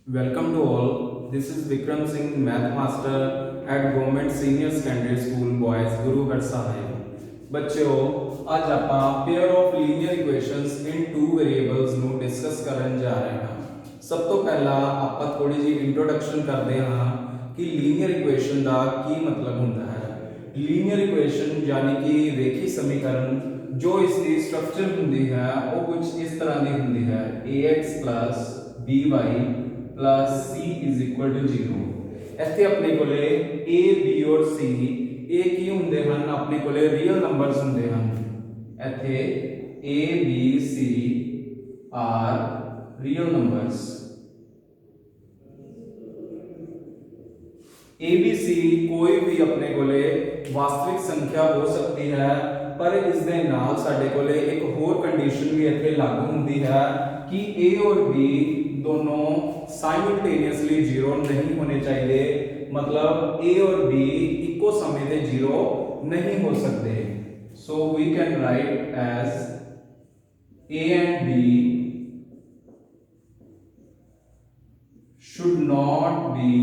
Welcome to all. This is Vikram Singh, Math Master at Government Senior Secondary School Boys, Guru Har Sahib. ਬੱਚਿਓ ਅੱਜ ਆਪਾਂ pair of linear equations in two variables ਨੂੰ discuss ਕਰਨ ਜਾ ਰਹੇ ਹਾਂ। ਸਭ ਤੋਂ ਪਹਿਲਾਂ ਆਪਾਂ ਥੋੜੀ ਜਿਹੀ ਇੰਟਰੋਡਕਸ਼ਨ ਕਰਦੇ ਹਾਂ ਕਿ ਲੀਨੀਅਰ ਇਕੁਏਸ਼ਨ ਦਾ ਕੀ ਮਤਲਬ ਹੁੰਦਾ ਹੈ। ਲੀਨੀਅਰ ਇਕੁਏਸ਼ਨ ਯਾਨੀ ਕਿ ਰੇਖੀ ਸਮੀਕਰਨ ਜੋ ਇਸ ਦੀ ਸਟਰਕਚਰ ਹੁੰਦੀ ਹੈ ਉਹ ਕੁਝ ਇਸ ਤਰ੍ਹਾਂ ਦੀ ਹੁੰਦੀ ਹੈ ax by plus c is equal to 0। ਇੱਥੇ ਆਪਣੇ ਕੋਲੇ a b ਔਰ c ਇਹ ਕੀ ਹੁੰਦੇ ਹਨ, ਆਪਣੇ ਕੋਲੇ ਰੀਅਲ ਨੰਬਰਸ ਹੁੰਦੇ ਹਨ। ਇੱਥੇ a b c are real numbers. a b c ਕੋਈ ਵੀ ਆਪਣੇ ਕੋਲੇ ਵਾਸਤਵਿਕ ਸੰਖਿਆ ਹੋ ਸਕਦੀ ਹੈ, ਪਰ ਇਸ ਦੇ ਨਾਲ ਸਾਡੇ ਕੋਲੇ ਇੱਕ ਹੋਰ ਕੰਡੀਸ਼ਨ ਵੀ ਇੱਥੇ ਲਾਗੂ ਹੁੰਦੀ ਹੈ ਕਿ a और b दोनों साइमल्टेनियसली जीरो नहीं होने चाहिए, मतलब a और b इको समय पे जीरो नहीं हो सकते। So we can write as a and b should not be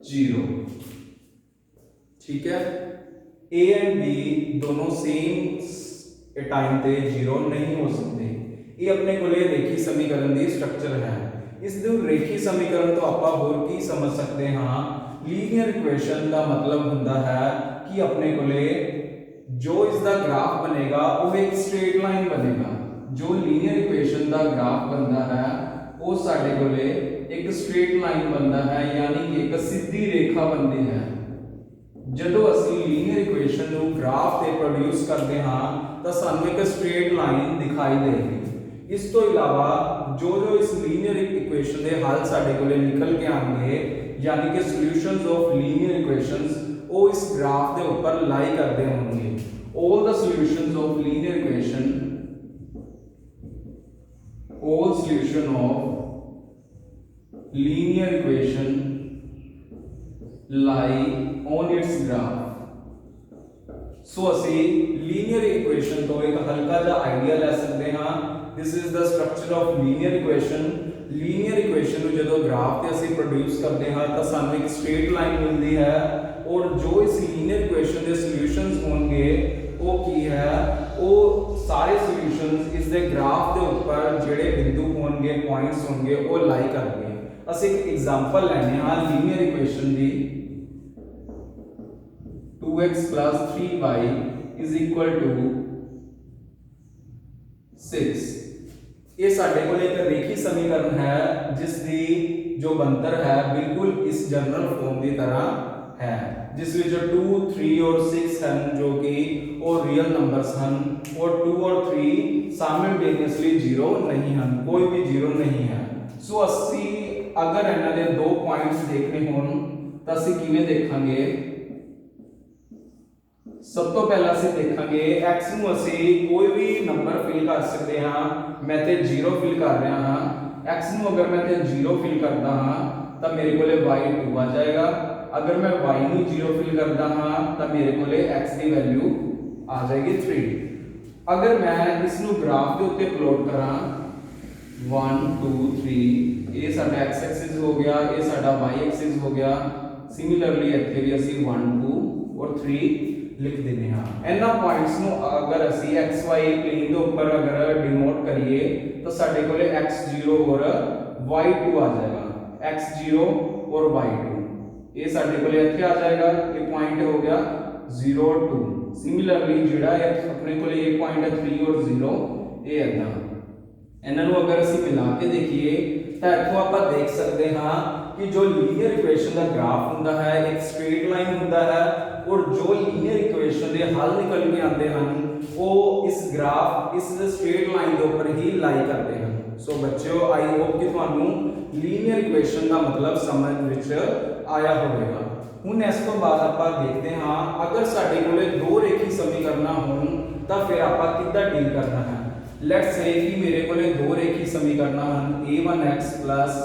zero. ठीक है, a and b दोनों सेम टाइम पे जीरो नहीं हो सकते। ਇਹ ਆਪਣੇ ਕੋਲੇ ਰੇਖੀ ਸਮੀਕਰਨ ਦੀ ਸਟਰਕਚਰ ਹੈ। ਇਸ ਦੇ ਰੇਖੀ ਸਮੀਕਰਨ ਤੋਂ ਆਪਾਂ ਹੋਰ ਕੀ ਸਮਝ ਸਕਦੇ ਹਾਂ, ਲੀਨੀਅਰ ਇਕੁਏਸ਼ਨ ਦਾ ਮਤਲਬ ਹੁੰਦਾ ਹੈ ਕਿ ਆਪਣੇ ਕੋਲੇ ਜੋ ਇਸ ਦਾ ਗ੍ਰਾਫ ਬਣੇਗਾ ਉਹ ਇੱਕ ਸਟ੍ਰੇਟ ਲਾਈਨ ਬਣੇਗਾ। ਜੋ ਲੀਨੀਅਰ ਇਕੁਏਸ਼ਨ ਦਾ ਗ੍ਰਾਫ ਬਣਦਾ ਹੈ ਉਹ ਸਾਡੇ ਕੋਲੇ ਇੱਕ ਸਟ੍ਰੇਟ ਲਾਈਨ ਬਣਦਾ ਹੈ, ਯਾਨੀ ਕਿ ਇੱਕ ਸਿੱਧੀ ਰੇਖਾ ਬਣਦੀ ਹੈ। ਜਦੋਂ ਅਸੀਂ ਲੀਨੀਅਰ ਇਕੁਏਸ਼ਨ ਨੂੰ ਗ੍ਰਾਫ ਤੇ ਪ੍ਰੋਡਿਊਸ ਕਰਦੇ ਹਾਂ ਤਾਂ ਸਾਨੂੰ ਇੱਕ ਸਟ੍ਰੇਟ ਲਾਈਨ ਦਿਖਾਈ ਦੇਗੀ। ਇਸ ਤੋਂ ਇਲਾਵਾ ਜੋ ਇਸ ਲੀਨੀਅਰ ਇਕੁਏਸ਼ਨ ਦੇ ਹੱਲ ਸਾਡੇ ਕੋਲੇ ਨਿਕਲ ਕੇ ਆਣਗੇ, ਯਾਨੀ ਕਿ ਸੋਲੂਸ਼ਨਸ ਆਫ ਲੀਨੀਅਰ ਇਕੁਏਸ਼ਨਸ, ਉਹ ਇਸ ਗ੍ਰਾਫ ਦੇ ਉੱਪਰ ਲਾਈ ਕਰਦੇ ਹੋਣਗੇ। all the solutions of linear equation, all solution of linear equation lie on its graph। ਸੋ ਅਸੀਂ ਲੀਨੀਅਰ ਇਕੁਏਸ਼ਨ ਤੋਂ ਇੱਕ ਹਲਕਾ ਜਿਹਾ ਆਈਡੀਆ ਲੈ ਸਕਦੇ ਹਾਂ। This is the structure of linear equation. Linear equation ਨੂੰ ਜਦੋਂ ਗ੍ਰਾਫ ਤੇ ਅਸੀਂ ਪ੍ਰੋਡਿਊਸ ਕਰਦੇ ਹਾਂ ਤਾਂ ਸਾਨੂੰ ਇੱਕ ਸਟ੍ਰੇਟ ਲਾਈਨ ਮਿਲਦੀ ਹੈ, ਔਰ ਜੋ ਇਸ ਲੀਨੀਅਰ ਇਕੁਏਸ਼ਨ ਦੇ ਸੋਲੂਸ਼ਨਸ ਹੋਣਗੇ ਉਹ ਕੀ ਹੈ, ਉਹ ਸਾਰੇ ਸੋਲੂਸ਼ਨਸ ਇਸ ਦੇ ਗ੍ਰਾਫ ਦੇ ਉੱਪਰ ਜਿਹੜੇ ਬਿੰਦੂ ਹੋਣਗੇ, ਪੁਆਇੰਟਸ ਹੋਣਗੇ, ਉਹ ਲਾਈ ਕਰਨਗੇ। ਅਸੀਂ ਇੱਕ ਐਗਜ਼ਾਮਪਲ ਲੈਣੇ ਹਾਂ linear equation the. 2x plus 3y is equal to 6। ਇਹ ਸਾਡੇ ਕੋਲ ਇੱਕ ਰੇਖੀ ਸਮੀਕਰਨ ਹੈ ਜਿਸ ਦੀ ਜੋ ਬਣਤਰ ਹੈ ਬਿਲਕੁਲ ਇਸ ਜਨਰਲ ਫਾਰਮ ਦੀ ਤਰ੍ਹਾਂ ਹੈ, ਜਿਸ ਵਿੱਚ 2 3 और 6 ਹਨ ਜੋ ਕਿ ਉਹ ਰੀਅਲ ਨੰਬਰਸ ਹਨ, और 2 और 3 ਸਾਈਮਲਟੇਨੀਅਸਲੀ ਜ਼ੀਰੋ ਨਹੀਂ ਹਨ, ਕੋਈ ਵੀ ਜ਼ੀਰੋ ਨਹੀਂ ਹੈ। ਸੋ ਅਸੀਂ ਅਗਰ ਇਹਨਾਂ ਦੇ ਦੋ ਪੁਆਇੰਟਸ ਦੇਖਣੇ ਹੋਣ ਤਾਂ ਅਸੀਂ ਕਿਵੇਂ ਦੇਖਾਂਗੇ। ਸਭ ਤੋਂ ਪਹਿਲਾਂ ਅਸੀਂ ਦੇਖਾਂਗੇ x ਨੂੰ ਅਸੀਂ ਕੋਈ ਵੀ ਨੰਬਰ ਫਿਲ ਕਰ ਸਕਦੇ ਹਾਂ। ਮੈਂ ਤੇ 0 ਫਿਲ ਕਰ ਰਿਹਾ ਹਾਂ। x ਨੂੰ ਅਗਰ ਮੈਂ ਤੇ 0 ਫਿਲ ਕਰਦਾ ਹਾਂ ਤਾਂ ਮੇਰੇ ਕੋਲੇ y2 ਆ ਜਾਏਗਾ। ਅਗਰ ਮੈਂ y ਨੂੰ 0 ਫਿਲ ਕਰਦਾ ਹਾਂ ਤਾਂ ਮੇਰੇ ਕੋਲੇ x ਦੀ ਵੈਲਿਊ ਆ ਜਾਏਗੀ 3। ਅਗਰ ਮੈਂ ਇਸ ਨੂੰ ਗ੍ਰਾਫ ਦੇ ਉੱਤੇ ਪਲੋਟ ਕਰਾਂ 1 2 3, ਇਹ ਸਾਡਾ x ਐਕਸਿਸ ਹੋ ਗਿਆ, ਇਹ ਸਾਡਾ y ਐਕਸਿਸ ਹੋ ਗਿਆ। ਸਿਮਿਲਰਲੀ ਇੱਥੇ ਵੀ ਅਸੀਂ 1 2 और 3 ਲਿਖ ਦਿੰਦੇ ਹਾਂ। ਇਹਨਾਂ ਪੁਆਇੰਟਸ ਨੂੰ ਅਗਰ ਅਸੀਂ xy ਪਲੇਨ ਦੇ ਉੱਪਰ ਅਗਰ ਡਿਨੋਟ ਕਰੀਏ ਤਾਂ ਸਾਡੇ ਕੋਲੇ x0 ਔਰ y2 ਆ ਜਾਏਗਾ। x0 ਔਰ y2 ਇਹ ਸਾਡੇ ਕੋਲੇ ਇੱਥੇ ਆ ਜਾਏਗਾ। ਇਹ ਪੁਆਇੰਟ ਹੋ ਗਿਆ 0 2। ਸਿਮਿਲਰਲੀ ਜਿਹੜਾ ਆਪਣੇ ਕੋਲੇ ਇਹ ਪੁਆਇੰਟ ਹੈ 3 ਔਰ 0, ਇਹ ਇਦਾਂ। ਇਹਨਾਂ ਨੂੰ ਅਗਰ ਅਸੀਂ ਮਿਲਾ ਕੇ ਦੇਖੀਏ ਤਾਂ ਇੱਥੋਂ ਆਪਾਂ ਦੇਖ ਸਕਦੇ ਹਾਂ ਕਿ ਜੋ ਲੀਨੀਅਰ ਇਕੁਏਸ਼ਨ ਦਾ ਗ੍ਰਾਫ ਹੁੰਦਾ ਹੈ ਇੱਕ ਸਟ੍ਰੇਟ ਲਾਈਨ ਹੁੰਦਾ ਹੈ, और जो लीनियर इक्वेशन के हल निकल के आते हैं वो इस ग्राफ इस स्ट्रेट लाइन के ऊपर ही लाई करते हैं। सो बच्चों आई होप कि तुहानू लीनियर इक्वेशन का मतलब समझ विच आया होगा। हुण इस तो बाद आपां देखते हैं अगर साडे कोले दो रेखी समीकरण होण तां फिर आपां किद्दां डील करना है। लेट्स से कि मेरे कोले दो रेखी समीकरण हैं a1x plus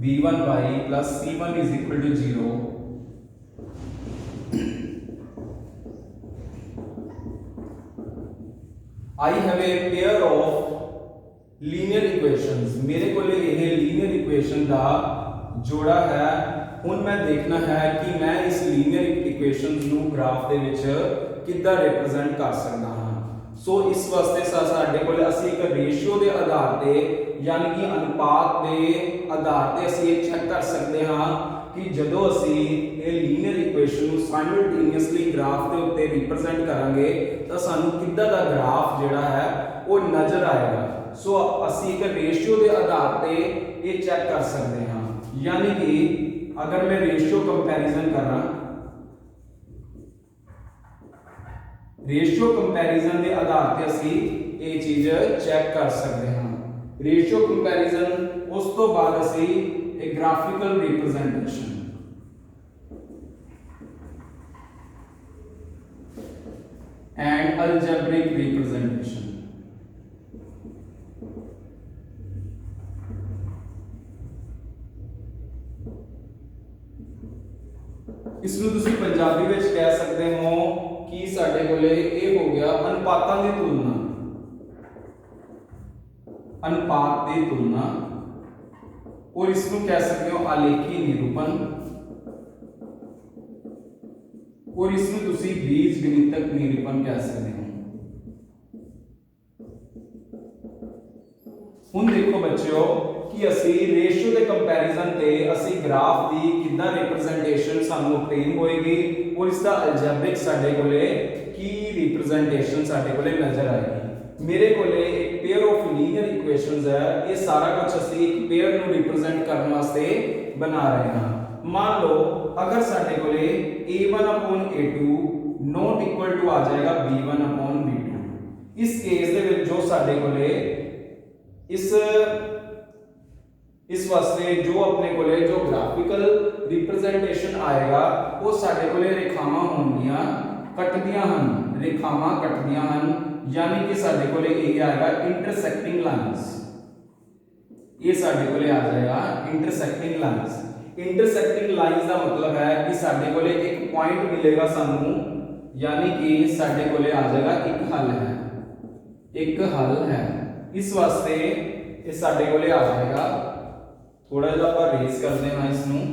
b1y plus c1 is equal to 0। I have a pair of linear equations, ਮੇਰੇ ਕੋਲ ਇਹ ਲੀਨੀਅਰ ਇਕੁਏਸ਼ਨ ਦਾ ਜੋੜਾ ਹੈ। ਹੁਣ ਮੈਂ ਦੇਖਣਾ ਹੈ ਕਿ ਮੈਂ ਇਸ ਲੀਨੀਅਰ ਇਕੁਏਸ਼ਨਸ ਨੂੰ ਗ੍ਰਾਫ ਦੇ ਵਿੱਚ ਕਿੱਦਾਂ ਰਿਪਰੈਜ਼ੈਂਟ ਕਰ ਸਕਦਾ ਹਾਂ। ਸੋ ਇਸ ਵਾਸਤੇ ਸਾਡੇ ਕੋਲ ਅਸੀਂ ਇੱਕ ਰੇਸ਼ੀਓ ਦੇ ਆਧਾਰ ਤੇ ਯਾਨੀ ਕਿ ਅਨੁਪਾਤ ਦੇ ਆਧਾਰ ਤੇ ਅਸੀਂ ਇਹ ਚੈੱਕ ਕਰ ਸਕਦੇ ਹਾਂ ਕਿ ਜਦੋਂ ਅਸੀਂ ਇਹ ਲੀਨੀਅਰ ਇਕੁਏਸ਼ਨ ਨੂੰ ਸਾਈਮਲਟੇਨੀਅਸਲੀ ਗ੍ਰਾਫ ਦੇ ਉੱਤੇ ਰਿਪਰੈਜ਼ੈਂਟ ਕਰਾਂਗੇ ਤਾਂ ਸਾਨੂੰ ਕਿੱਦਾਂ ਦਾ ਗ੍ਰਾਫ ਜਿਹੜਾ ਹੈ ਉਹ ਨਜ਼ਰ ਆਏਗਾ। ਸੋ ਅਸੀਂ ਇੱਕ ਰੇਸ਼ੀਓ ਦੇ ਆਧਾਰ ਤੇ ਇਹ ਚੈੱਕ ਕਰ ਸਕਦੇ ਹਾਂ। यानी कि अगर मैं रेशियो कंपैरिजन कर रहा, रेशियो कंपैरिजन के आधार पे असी ये चीज चेक कर सकते हैं। रेशियो कंपैरिजन उस तो बाद असी एक graphical representation and algebraic representation. इसनूं तुसीं पंजाबी विच कह सकते हो कि साडे कोले ये हो गया अनुपातां दी तुलना, अनुपात की तुलना, और इसनूं कह सकते हो आलेखी निरूपण, और इसनूं तुसीं बीज गणितक निरूपण कह सकते हो। हुण देखो बच्चों कि असी रेशियो के कंपैरिजन ते असी ग्राफ की कितना रिप्रेजेंटेशन सानू ऑब्टेन होएगी और इसका अलजेब्रिक साडे कोले की रिप्रेजेंटेशन साडे कोले नजर आएगी। मेरे कोले एक पेयर ऑफ लीनियर इक्वेशंस है, ये सारा कुछ असी एक पेयर नु रिप्रेजेंट करने वास्ते बना रहे हैं। मान लो अगर साडे कोले a1/a2 नॉट इक्वल टू आ जाएगा b1/b2। इस केस दे विच जो साडे कोले इस वास्ते जो अपने कोले जो ग्राफिकल रिप्रेजेंटेशन आएगा वो साडे कोले रेखावां होंदियां कटदियां हन, रेखावां कटदियां हन, यानी कि साडे कोले ये आएगा इंटरसेक्टिंग लाइंस। ये साडे कोले आ जाएगा इंटरसेक्टिंग लाइंस। इंटरसेक्टिंग लाइंस का मतलब है कि साडे कोले एक पॉइंट मिलेगा सानू, यानी कि साडे कोले आ जाएगा एक हल है, एक हल है। इस वास्ते ये साडे कोले आ जाएगा, थोड़ा जिहा आपां रेस करते हैं इसनूं।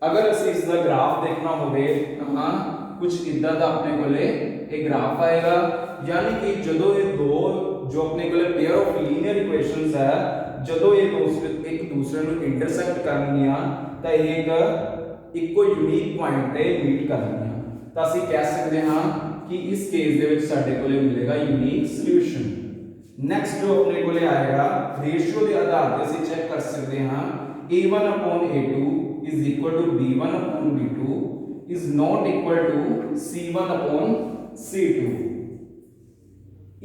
अगर असीं इसका ग्राफ देखना होवे तां कुछ इदां दा अपने कोले एक ग्राफ आएगा, यानी कि जदों ये दो जो अपने कोले पेयर ऑफ लीनियर इक्वेशंस है जदों ये एक दूसरे नूं इंटरसेक्ट करनियां तां एक इक्को यूनिक पॉइंट ते मीट करनियां, तां असीं कह सकते हां कि इस केस दे विच साडे कोले मिलेगा यूनिक सॉल्यूशन। नेक्स्ट जो अपने कोले आएगा रेशियो के आधार पे ਅਸੀਂ चेक कर सकते हैं a1/a2 is equal to b1/b2 is not equal to c1/c2।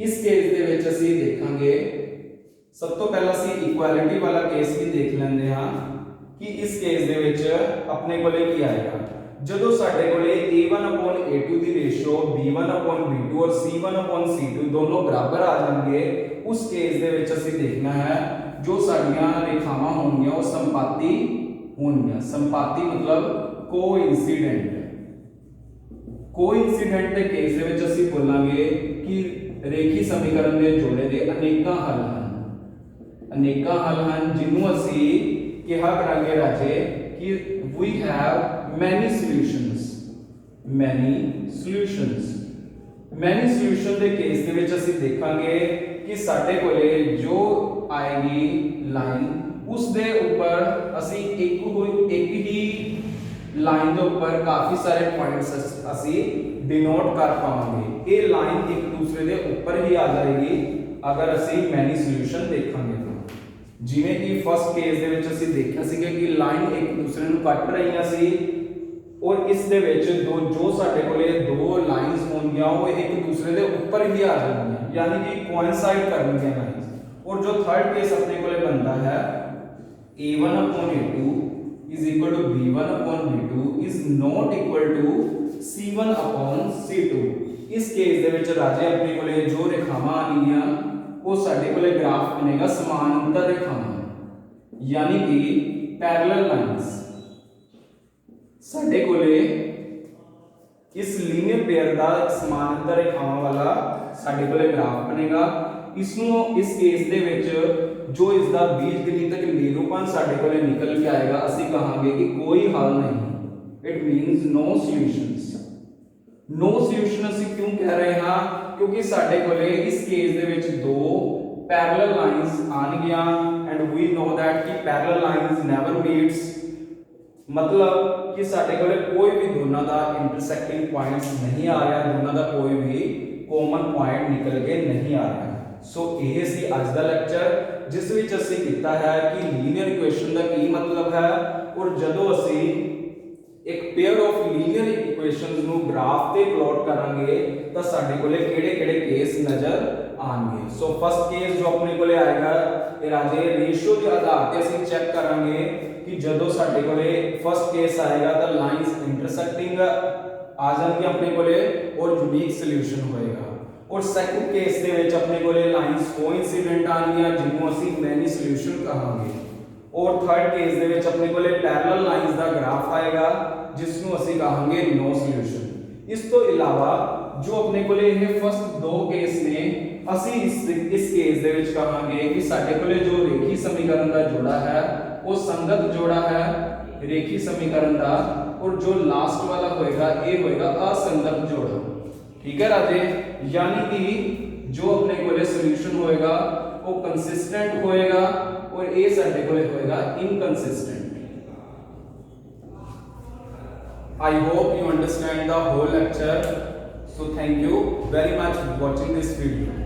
इस केस दे विच ਅਸੀਂ देखांगे सब तो पहला ਅਸੀਂ इक्वालिटी वाला केस भी देख लेंदे हां कि इस केस दे विच अपने कोले की आएगा जदों साडे कोले a1/a2 दी रेशियो b1/b2 और c1/c2 दोनों बराबर आ जाएंगे, उस केस दे विच ਅਸੀਂ देखना है जो साडियां रेखावां होंगियां वो संपाती होंगियां। संपाती मतलब कोइंसिडेंट। कोइंसिडेंट के केस दे विच ਅਸੀਂ बोलांगे कि रेखी समीकरण के जोड़े दे अनेकां हल हैं, अनेकां हल हैं जिन्हों ਅਸੀਂ ਕਿਹਾ ਕਰਾਂਗੇ ਰਾਜੇ कि we have many solutions, many solutions। many solution ਦੇ ਕੇਸ ਦੇ ਵਿੱਚ ਅਸੀਂ ਦੇਖਾਂਗੇ ਕਿ ਸਾਡੇ ਕੋਲੇ ਜੋ ਆਏਗੀ ਲਾਈਨ ਉਸ ਦੇ ਉੱਪਰ ਅਸੀਂ ਇੱਕ ਹੀ ਲਾਈਨ ਦੇ ਉੱਪਰ ਕਾਫੀ ਸਾਰੇ ਪੁਆਇੰਟਸ ਅਸੀਂ ਡਿਨੋਟ ਕਰ ਪਾਵਾਂਗੇ। ਇਹ ਲਾਈਨ ਇੱਕ ਦੂਸਰੇ ਦੇ ਉੱਪਰ ਹੀ ਆ ਜਾਏਗੀ ਅਗਰ ਅਸੀਂ many solution ਦੇਖਾਂਗੇ। ਜਿਵੇਂ ਕਿ ਫਸਟ ਕੇਸ ਦੇ ਵਿੱਚ ਅਸੀਂ ਦੇਖਿਆ ਸੀਗਾ ਕਿ ਲਾਈਨ ਇੱਕ ਦੂਸਰੇ ਨੂੰ ਕੱਟ ਰਹੀਆਂ ਸੀ और इस दे विच जो साडे कोले दो लाइंस होंगियां वो एक दूसरे दे ऊपर ही आ जाएंगी, यानी कि कोइंसाइड करनगियां लाइंस। और जो थर्ड केस अपने कोले बनता है a1/a2 is equal to b1/b2 is not equal to c1/c2। इस केस दे विच राजे अपने कोले जो रेखावां आनियां वो साडे कोले ग्राफ बनेगा समांतर रेखावां, यानी कि पैरेलल लाइंस। साडे कोले इस लीनियर पेयर का समांतर रेखावां वाला ਸਾਡੇ ਕੋਲੇ ਗ੍ਰਾਫ ਬਣੇਗਾ। ਇਸ ਨੂੰ ਇਸ ਕੇਸ ਦੇ ਵਿੱਚ ਜੋ ਇਸ ਦਾ ਬੀਜਗਣਿਤਕ ਨਿਰੂਪਣ ਸਾਡੇ ਕੋਲੇ ਨਿਕਲ ਕੇ ਆਏਗਾ, ਅਸੀਂ ਕਹਾਂਗੇ ਕਿ ਕੋਈ ਹੱਲ ਨਹੀਂ। It means no solutions. No solution ਅਸੀਂ ਕਿਉਂ ਕਹਿ ਰਹੇ ਹਾਂ? ਕਿਉਂਕਿ ਸਾਡੇ ਕੋਲੇ ਇਸ ਕੇਸ ਦੇ ਵਿੱਚ ਦੋ ਪੈਰਲਲ ਲਾਈਨਸ ਆਣਗੀਆਂ ਐਂਡ ਵੀ ਨੋ ਦੈਟ ਕਿ ਪੈਰਲਲ ਲਾਈਨਸ ਨੈਵਰ ਮੀਟਸ, ਮਤਲਬ ਕਿ ਸਾਡੇ ਕੋਲੇ ਕੋਈ ਵੀ ਦੋਨਾਂ ਦਾ ਇੰਟਰਸੈਕਟਿੰਗ ਪੁਆਇੰਟਸ ਨਹੀਂ ਆ ਰਿਹਾ, ਦੋਨਾਂ ਦਾ ਕੋਈ ਵੀ ਕਾਮਨ ਪੁਆਇੰਟ ਨਿਕਲ ਕੇ ਨਹੀਂ ਆ ਰਿਹਾ। ਸੋ ਇਹ ਸੀ ਅੱਜ ਦਾ ਲੈਕਚਰ, ਜਿਸ ਵਿੱਚ ਅਸੀਂ ਕੀਤਾ ਹੈ ਕਿ ਲੀਨੀਅਰ ਇਕੁਏਸ਼ਨ ਦਾ ਕੀ ਮਤਲਬ ਹੈ, ਔਰ ਜਦੋਂ ਅਸੀਂ एक पेयर ऑफ लीनियर इक्वेशंस ਨੂੰ ਗ੍ਰਾਫ ਤੇ ਪਲਾਟ ਕਰਾਂਗੇ ਤਾਂ ਸਾਡੇ ਕੋਲੇ ਕਿਹੜੇ-ਕਿਹੜੇ ਕੇਸ ਨਜ਼ਰ ਆਣਗੇ। ਸੋ ਫਸਟ ਕੇਸ ਜੋ ਆਪਣੇ ਕੋਲੇ ਆਏਗਾ ਇਹ ਰਾਜੇ ਰੇਸ਼ੀਓ ਦੇ ਆਧਾਰ ਤੇ ਅਸੀਂ ਚੈੱਕ ਕਰਾਂਗੇ ਕਿ ਜਦੋਂ ਸਾਡੇ ਕੋਲੇ ਫਸਟ ਕੇਸ ਆਏਗਾ ਤਾਂ ਲਾਈਨਸ ਇੰਟਰਸੈਕਟਿੰਗ ਆ ਜਾਣਗੇ ਆਪਣੇ ਕੋਲੇ ਔਰ ਯੂਨੀਕ ਸੋਲੂਸ਼ਨ ਹੋਏਗਾ। ਔਰ ਸੈਕੰਡ ਕੇਸ ਦੇ ਵਿੱਚ ਆਪਣੇ ਕੋਲੇ ਲਾਈਨਸ ਕੋਇਨਸੀਡੈਂਟ ਆਣਗੀਆਂ ਜਿਹਨੂੰ ਅਸੀਂ ਮੈਨੀ ਸੋਲੂਸ਼ਨ ਕਹਾਂਗੇ। और थर्ड केस ਦੇ ਵਿੱਚ ਆਪਣੇ ਕੋਲੇ ਪੈਰਲਲ ਲਾਈਨਸ ਦਾ ਗ੍ਰਾਫ ਆਏਗਾ ਜਿਸ ਨੂੰ ਅਸੀਂ ਕਹਾਂਗੇ ਨੋ ਸੋਲੂਸ਼ਨ। ਇਸ ਤੋਂ ਇਲਾਵਾ ਜੋ ਆਪਣੇ ਕੋਲੇ ਇਹ ਫਸਟ ਦੋ ਕੇਸ ਨੇ, ਅਸੀਂ ਇਸ ਕੇਸ ਦੇ ਵਿੱਚ ਕਹਾਂਗੇ ਕਿ ਸਾਡੇ ਕੋਲੇ ਜੋ ਰੇਖੀ ਸਮੀਕਰਨ ਦਾ ਜੋੜਾ ਹੈ ਉਹ ਸੰਗਤ ਜੋੜਾ ਹੈ ਰੇਖੀ ਸਮੀਕਰਨ ਦਾ, और जो लास्ट वाला होएगा ये होएगा असंगत जोड़ा। ठीक है राजे, यानी कि जो अपने कोले सॉल्यूशन होएगा वो कंसिस्टेंट होएगा और ये साडे कोले होएगा inconsistent. I hope you understand the whole lecture. So thank you very much for watching this video.